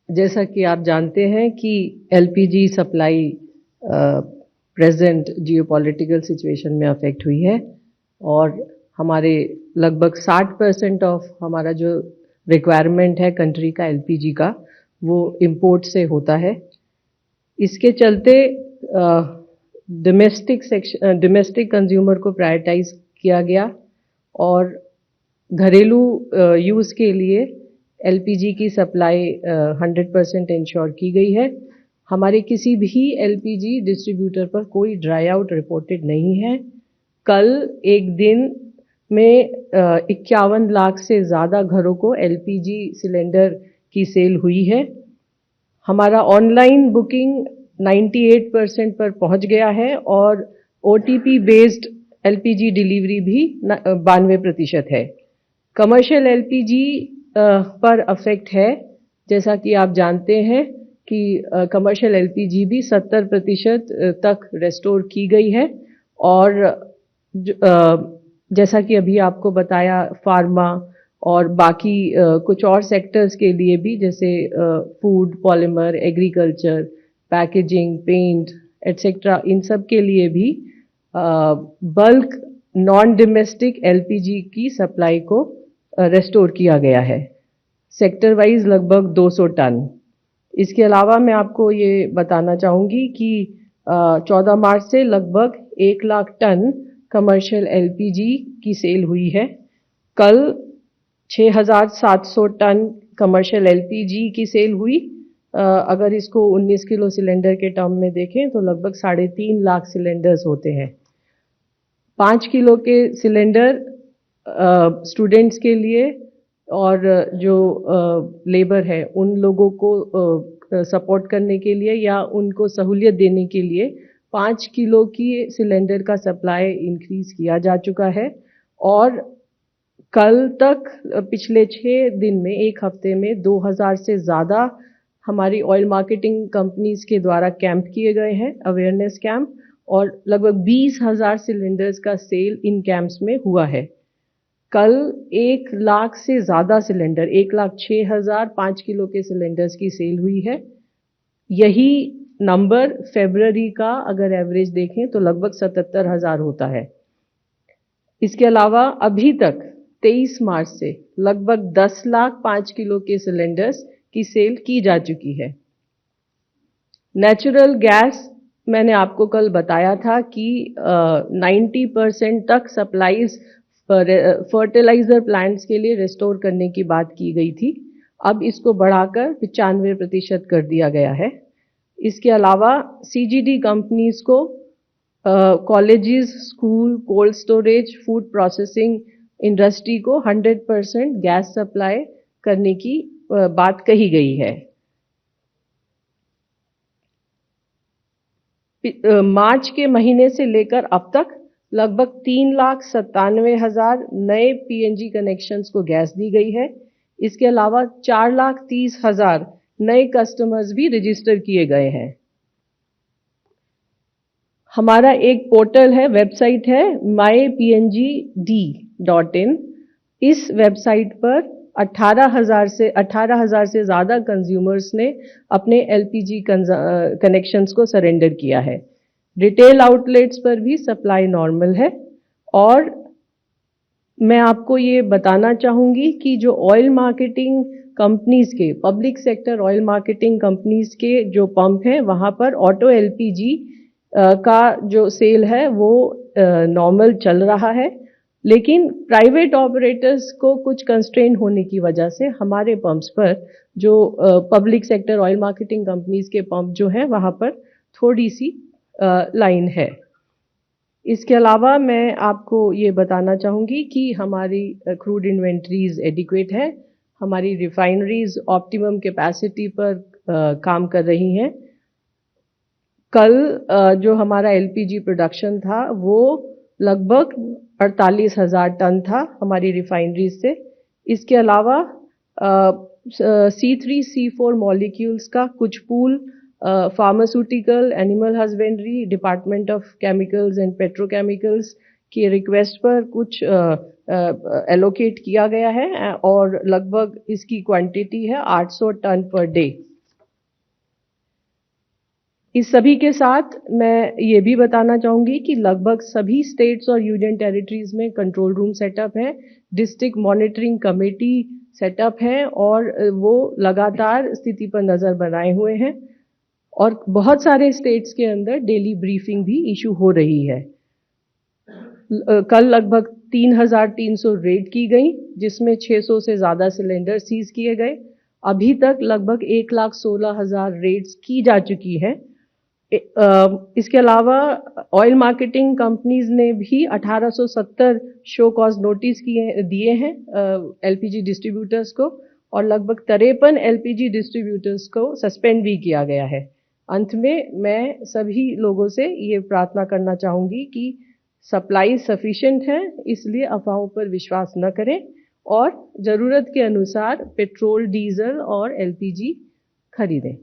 जैसा कि आप जानते हैं कि LPG supply present geopolitical situation में अफेक्ट हुई है और हमारे लगभग 60% ऑफ हमारा जो रिक्वायरमेंट है कंट्री का एलपीजी का वो इंपोर्ट से होता है। इसके चलते डोमेस्टिक कंज्यूमर को प्रायोरिटाइज किया गया और घरेलू यूज़ के लिए एलपीजी की सप्लाई 100% इंश्योर की गई है। हमारे किसी भी एलपीजी डिस्ट्रीब्यूटर पर कोई ड्राई आउट रिपोर्टेड नहीं है। कल एक दिन में 51 लाख से ज़्यादा घरों को एलपीजी सिलेंडर की सेल हुई है। हमारा ऑनलाइन बुकिंग 98% पर पहुंच गया है और ओटीपी बेस्ड एलपीजी डिलीवरी भी 92% है। कमर्शियल एलपीजी पर अफेक्ट है, जैसा कि आप जानते हैं कि कमर्शियल एलपीजी भी 70% तक रेस्टोर की गई है और जैसा कि अभी आपको बताया फार्मा और बाकी कुछ और सेक्टर्स के लिए भी जैसे food, polymer, agriculture, packaging, paint etcetera, इन सब के लिए भी बल्क नॉन डोमेस्टिक एलपीजी की सप्लाई को रेस्टोर किया गया है, सेक्टर वाइज लगभग 200 टन। इसके अलावा मैं आपको ये बताना चाहूँगी कि 14 मार्च से लगभग 1 लाख टन कमर्शियल एलपीजी की सेल हुई है। कल 6,700 टन कमर्शियल एलपीजी की सेल हुई। अगर इसको 19 किलो सिलेंडर के टर्म में देखें तो लगभग 3.5 लाख सिलेंडर्स होते हैं। 5 किलो के सिलेंडर स्टूडेंट्स के लिए और जो लेबर है उन लोगों को सपोर्ट करने के लिए या उनको सहूलियत देने के लिए 5 किलो की सिलेंडर का सप्लाई इंक्रीज किया जा चुका है और कल तक पिछले 6 दिन में, एक हफ्ते में 2000 से ज़्यादा हमारी ऑयल मार्केटिंग कंपनीज के द्वारा कैंप किए गए हैं, अवेयरनेस कैंप, और लगभग 20,000 सिलेंडर्स का सेल इन कैंप्स में हुआ है। कल 1 लाख से ज़्यादा सिलेंडर, 1,06,000 5 किलो के सिलेंडर्स की सेल हुई है। यही नंबर फरवरी का अगर एवरेज देखें तो लगभग 77,000 होता है। इसके अलावा अभी तक 23 मार्च से लगभग 10 लाख 5 किलो के सिलेंडर्स की सेल की जा चुकी है। नेचुरल गैस मैंने आपको कल बताया था कि 90% तक सप्लाईज फर्टिलाइजर प्लांट्स के लिए रिस्टोर करने की बात की गई थी। अब इसको बढ़ाकर 95% कर दिया गया है। इसके अलावा सीजीडी कंपनीज को colleges, school, cold storage, food processing industry को 100% गैस सप्लाई करने की बात कही गई है। मार्च के महीने से लेकर अब तक लगभग 3,97,000 नए पीएनजी कनेक्शंस को गैस दी गई है। इसके अलावा 4,30,000 नए कस्टमर्स भी रजिस्टर किए गए हैं। हमारा एक पोर्टल है, वेबसाइट है mypngd.in। इस वेबसाइट पर 18,000 से ज़्यादा कंज्यूमर्स ने अपने एलपीजी कनेक्शंस को सरेंडर किया है। रिटेल आउटलेट्स पर भी सप्लाई नॉर्मल है और मैं आपको ये बताना चाहूँगी कि जो ऑयल मार्केटिंग कंपनीज के, public sector oil marketing companies के जो पंप हैं वहाँ पर ऑटो एलपीजी का जो सेल है वो नॉर्मल चल रहा है, लेकिन प्राइवेट ऑपरेटर्स को कुछ कंस्ट्रेन होने की वजह से हमारे पंप्स पर जो public sector oil marketing companies के पंप जो हैं वहाँ पर थोड़ी सी लाइन है। इसके अलावा मैं आपको ये बताना चाहूँगी कि हमारी क्रूड इन्वेंट्रीज एडिक्वेट है। हमारी रिफाइनरीज ऑप्टिमम कैपेसिटी पर काम कर रही हैं। कल जो हमारा एलपीजी प्रोडक्शन था वो लगभग 48,000 टन था हमारी रिफाइनरीज से। इसके अलावा C3, C4 मॉलिक्यूल्स का कुछ pool pharmaceutical, animal husbandry, department of chemicals and petrochemicals की रिक्वेस्ट पर कुछ एलोकेट किया गया है और लगभग इसकी क्वांटिटी है 800 टन पर डे। इस सभी के साथ मैं ये भी बताना चाहूंगी कि लगभग सभी स्टेट्स और यूनियन टेरिटरीज में कंट्रोल रूम सेटअप है, डिस्ट्रिक्ट मॉनिटरिंग कमेटी सेटअप है और वो लगातार स्थिति पर नजर बनाए हुए हैं और बहुत सारे स्टेट्स के अंदर डेली ब्रीफिंग भी इशू हो रही है। कल लगभग 3,300 रेड की गई, जिसमें 600 से ज्यादा सिलेंडर सीज किए गए। अभी तक लगभग 1,16,000 रेड्स की जा चुकी है। इसके अलावा ऑयल मार्केटिंग कंपनीज ने भी 1870 शो कॉज नोटिस दिए हैं एलपीजी डिस्ट्रीब्यूटर्स को और लगभग 53 एलपीजी डिस्ट्रीब्यूटर्स को सस्पेंड भी किया गया है। अंत में मैं सभी लोगों से ये प्रार्थना करना चाहूंगी कि सप्लाई सफिशिएंट है, इसलिए अफवाहों पर विश्वास न करें और जरूरत के अनुसार पेट्रोल, डीजल और एलपीजी खरीदें।